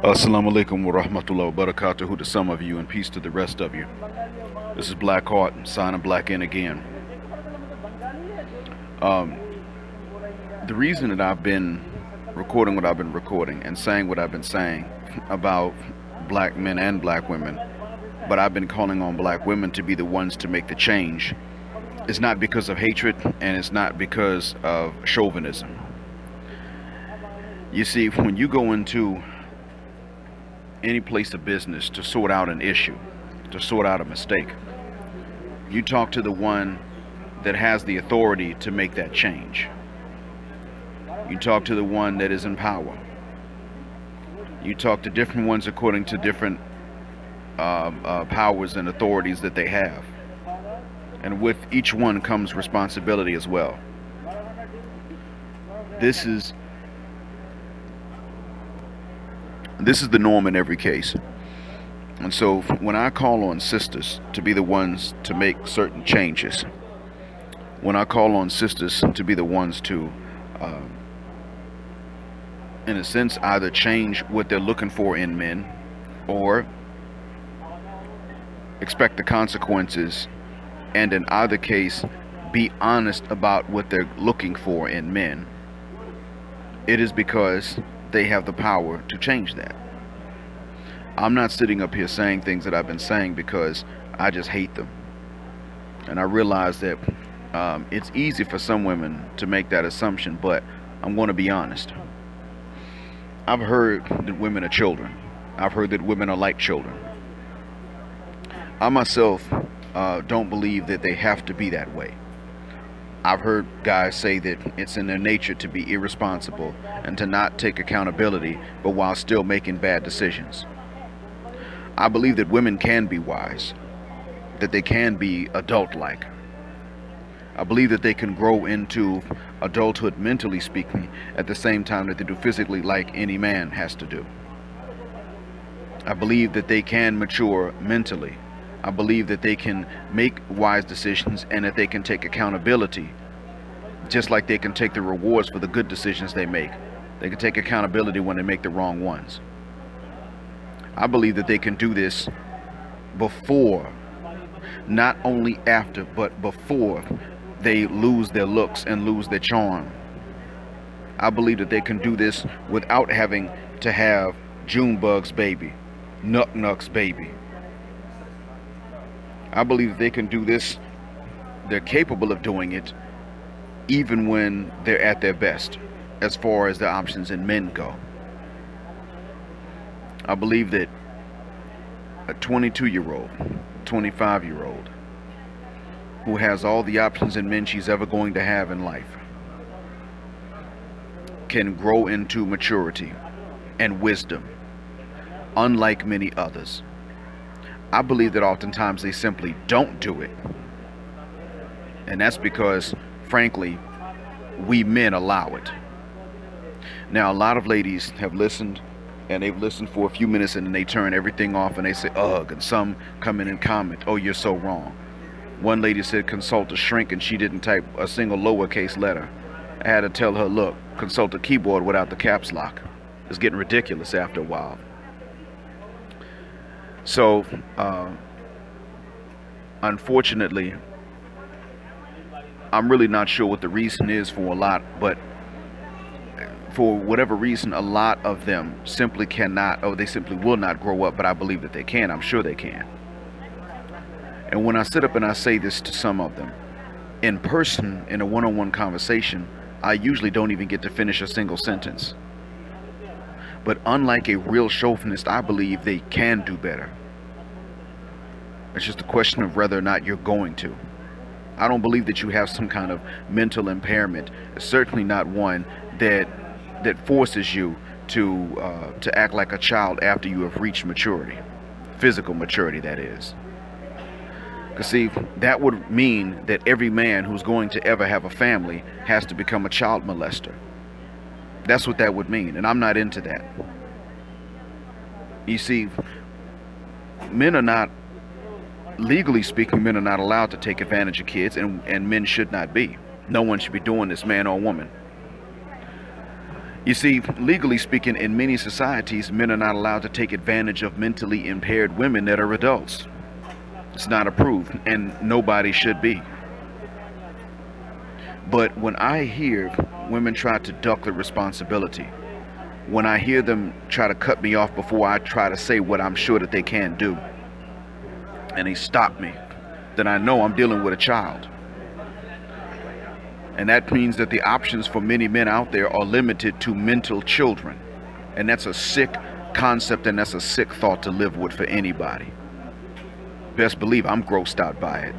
Assalamu alaikum wa rahmatullahi wa barakatuhu to some of you, and peace to the rest of you. This is Black Heart, signing Black in again. The reason that I've been recording what I've been recording and saying what I've been saying about black men and black women, but I've been calling on black women to be the ones to make the change, is not because of hatred, and it's not because of chauvinism. You see, when you go into any place of business to sort out an issue, to sort out a mistake, you talk to the one that has the authority to make that change. You talk to the one that is in power. You talk to different ones according to different powers and authorities that they have. And with each one comes responsibility as well. This is the norm in every case. And so when I call on sisters to be the ones to make certain changes, when I call on sisters to be the ones to in a sense either change what they're looking for in men, or expect the consequences, and in either case be honest about what they're looking for in men, it is because they have the power to change that. I'm not sitting up here saying things that I've been saying because I just hate them. And I realize that it's easy for some women to make that assumption, but I'm going to be honest. I've heard that women are children. I've heard that women are like children. I myself don't believe that they have to be that way. I've heard guys say that it's in their nature to be irresponsible and to not take accountability, but while still making bad decisions. I believe that women can be wise, that they can be adult-like. I believe that they can grow into adulthood, mentally speaking, at the same time that they do physically, like any man has to do. I believe that they can mature mentally. I believe that they can make wise decisions and that they can take accountability, just like they can take the rewards for the good decisions they make. They can take accountability when they make the wrong ones. I believe that they can do this before, not only after, but before they lose their looks and lose their charm. I believe that they can do this without having to have Junebug's baby, Nuck's baby. I believe they can do this, they're capable of doing it, even when they're at their best, as far as the options in men go. I believe that a 22-year-old, 25-year-old, who has all the options in men she's ever going to have in life, can grow into maturity and wisdom, unlike many others. I believe that oftentimes they simply don't do it. And that's because, frankly, we men allow it. Now, a lot of ladies have listened, and they've listened for a few minutes, and then they turn everything off and they say, ugh, and some come in and comment, oh, you're so wrong. One lady said consult a shrink, and she didn't type a single lowercase letter. I had to tell her, look, consult a keyboard without the caps lock. It's getting ridiculous after a while. So, unfortunately, I'm really not sure what the reason is for a lot, but for whatever reason, a lot of them simply cannot, or they simply will not grow up, but I believe that they can. I'm sure they can. And when I sit up and I say this to some of them, in person, in a one-on-one conversation, I usually don't even get to finish a single sentence. But unlike a real chauvinist, I believe they can do better. It's just a question of whether or not you're going to. I don't believe that you have some kind of mental impairment. It's certainly not one that forces you to act like a child after you have reached maturity, physical maturity, that is. Because see, that would mean that every man who's going to ever have a family has to become a child molester. That's what that would mean, and I'm not into that. You see, men are not, legally speaking, men are not allowed to take advantage of kids, and men should not be. No one should be doing this, man or woman. You see, legally speaking, in many societies, men are not allowed to take advantage of mentally impaired women that are adults. It's not approved, and nobody should be. But when I hear women try to duck the responsibility, when I hear them try to cut me off before I try to say what I'm sure that they can do, and they stop me, then I know I'm dealing with a child. And that means that the options for many men out there are limited to mental children. And that's a sick concept, and that's a sick thought to live with for anybody. Best believe I'm grossed out by it.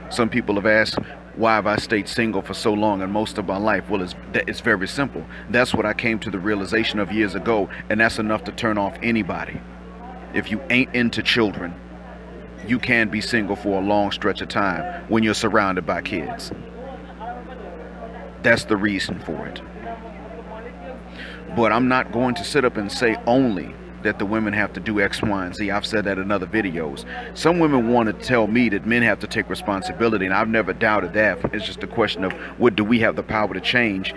Some people have asked, why have I stayed single for so long and most of my life? Well, it's very simple. That's what I came to the realization of years ago, and that's enough to turn off anybody. If you ain't into children, you can be single for a long stretch of time when you're surrounded by kids. That's the reason for it. But I'm not going to sit up and say only that the women have to do X, Y, and Z. I've said that in other videos. Some women want to tell me that men have to take responsibility, and I've never doubted that. It's just a question of, what do we have the power to change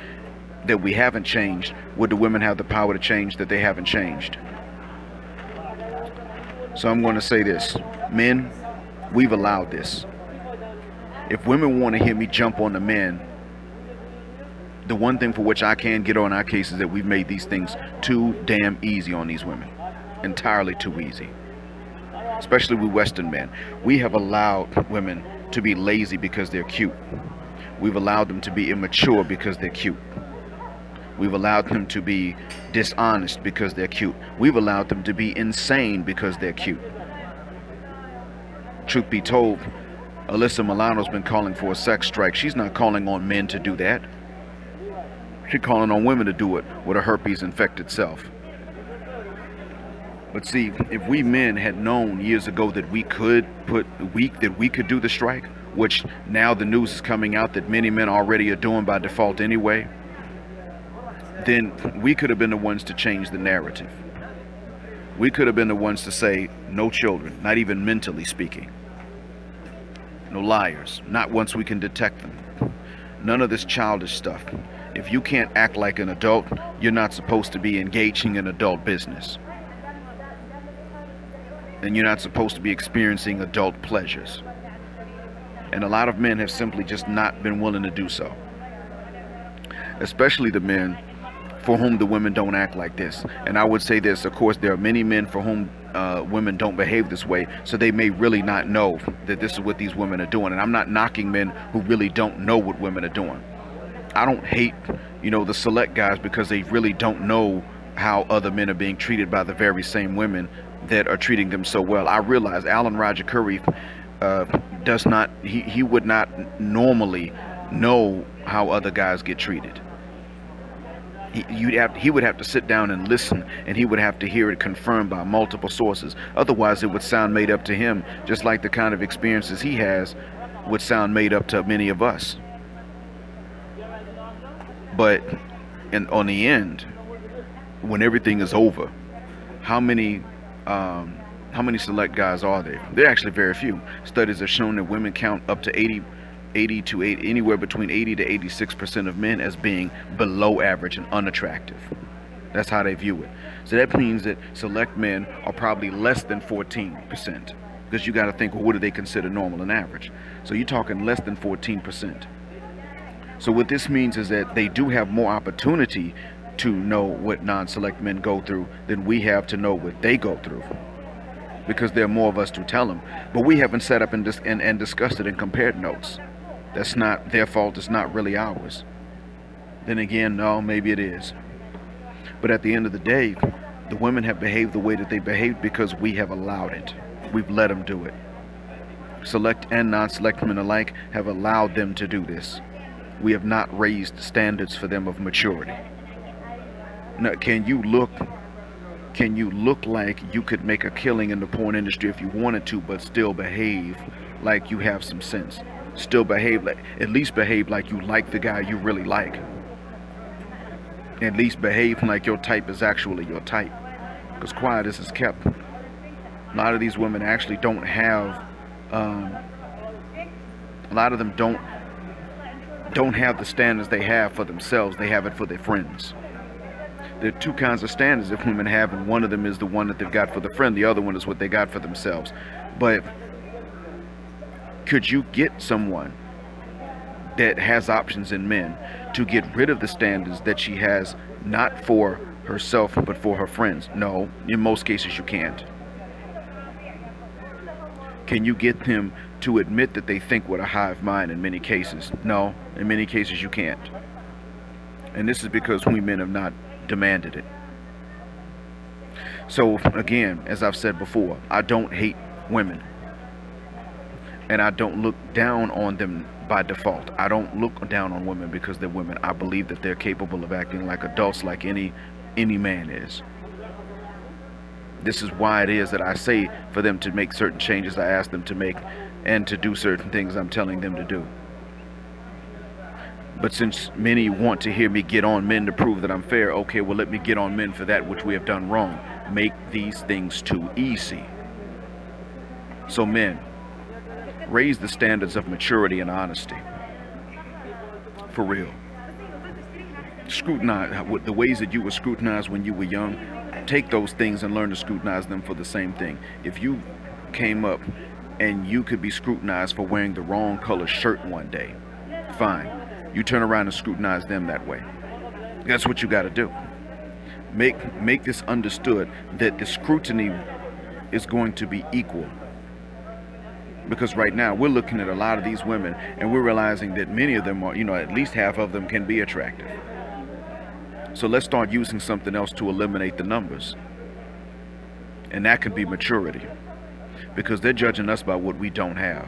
that we haven't changed? Would the women have the power to change that they haven't changed? So I'm going to say this. Men, we've allowed this. If women want to hear me jump on the men, the one thing for which I can get on our case is that we've made these things too damn easy on these women. Entirely too easy. Especially with Western men. We have allowed women to be lazy because they're cute. We've allowed them to be immature because they're cute. We've allowed them to be dishonest because they're cute. We've allowed them to be insane because they're cute. Truth be told, Alyssa Milano's been calling for a sex strike. She's not calling on men to do that. She's calling on women to do it with a herpes infected self. But see, if we men had known years ago that we could do the strike, which now the news is coming out that many men already are doing by default anyway, then we could have been the ones to change the narrative. We could have been the ones to say, no children, not even mentally speaking. No liars, not once we can detect them. None of this childish stuff. If you can't act like an adult, you're not supposed to be engaging in adult business. And you're not supposed to be experiencing adult pleasures. And a lot of men have simply just not been willing to do so. Especially the men for whom the women don't act like this. And I would say this, of course, there are many men for whom women don't behave this way, so they may really not know that this is what these women are doing. And I'm not knocking men who really don't know what women are doing. I don't hate, the select guys because they really don't know how other men are being treated by the very same women that are treating them so well. I realize Alan Roger Curry does not, he would not normally know how other guys get treated. He would have to sit down and listen, and he would have to hear it confirmed by multiple sources. Otherwise, it would sound made up to him, just like the kind of experiences he has would sound made up to many of us. But on the end, when everything is over, how many select guys are there? There are actually very few. Studies have shown that women count up to anywhere between 80 to 86% of men as being below average and unattractive. That's how they view it. So that means that select men are probably less than 14%, because you got to think, well, what do they consider normal and average? So you're talking less than 14%. So what this means is that they do have more opportunity to know what non-select men go through than we have to know what they go through, because there are more of us to tell them. But we haven't sat up and discussed it and compared notes. That's not their fault. It's not really ours. Then again, no, maybe it is. But at the end of the day, the women have behaved the way that they behaved because we have allowed it. We've let them do it. Select and non-select men alike have allowed them to do this. We have not raised standards for them of maturity. Now, can you look like you could make a killing in the porn industry if you wanted to, but still behave like you have some sense? Still behave like, at least behave like you like the guy you really like. At least behave like your type is actually your type. Because quiet as is kept, a lot of these women actually don't have, a lot of them don't have the standards they have for themselves. They have it for their friends. There are two kinds of standards that women have, and one of them is the one that they've got for the friend. The other one is what they got for themselves. But could you get someone that has options in men to get rid of the standards that she has, not for herself but for her friends? No, in most cases you can't. Can you get them to admit that they think with a hive mind? In many cases, no. In many cases you can't. And this is because we men have not demanded it. So again, as I've said before, I don't hate women, and I don't look down on them by default. I don't look down on women because they're women. I believe that they're capable of acting like adults, like any man is. This is why it is that I say for them to make certain changes I ask them to make, and to do certain things I'm telling them to do. But since many want to hear me get on men to prove that I'm fair, okay, well, let me get on men for that which we have done wrong. Make these things too easy. So men, raise the standards of maturity and honesty. For real. Scrutinize the ways that you were scrutinized when you were young. Take those things and learn to scrutinize them for the same thing. If you came up and you could be scrutinized for wearing the wrong color shirt one day, fine. You turn around and scrutinize them that way. That's what you got to do. Make this understood, that the scrutiny is going to be equal. Because right now we're looking at a lot of these women and we're realizing that many of them are, at least half of them can be attractive. So let's start using something else to eliminate the numbers. And that could be maturity. Because they're judging us by what we don't have.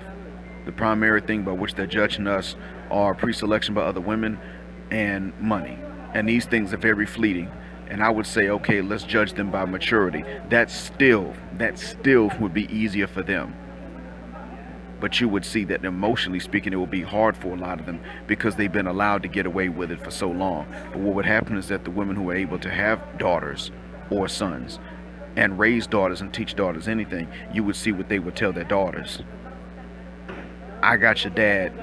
The primary thing by which they're judging us are pre-selection by other women and money. And these things are very fleeting. And I would say, okay, let's judge them by maturity. That still would be easier for them. But you would see that emotionally speaking, it will be hard for a lot of them because they've been allowed to get away with it for so long. But what would happen is that the women who are able to have daughters or sons and raise daughters and teach daughters anything, you would see what they would tell their daughters. I got your dad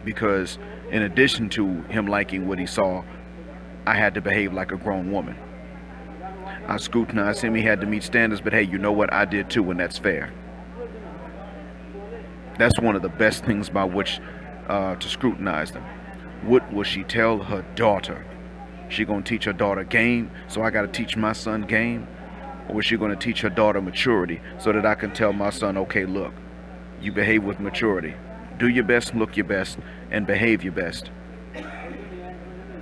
because in addition to him liking what he saw, I had to behave like a grown woman. I scrutinized him, he had to meet standards, but hey, you know what? I did too, and that's fair. That's one of the best things by which to scrutinize them. What will she tell her daughter? She gonna teach her daughter game, so I gotta teach my son game? Or is she gonna teach her daughter maturity so that I can tell my son, okay, look, you behave with maturity. Do your best, look your best, and behave your best.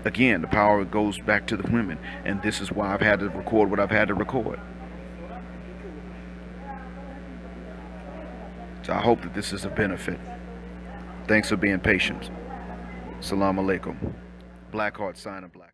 Again, the power goes back to the women, and this is why I've had to record what I've had to record. So I hope that this is a benefit. Thanks for being patient. Salam alaikum. Black Heart, sign of black.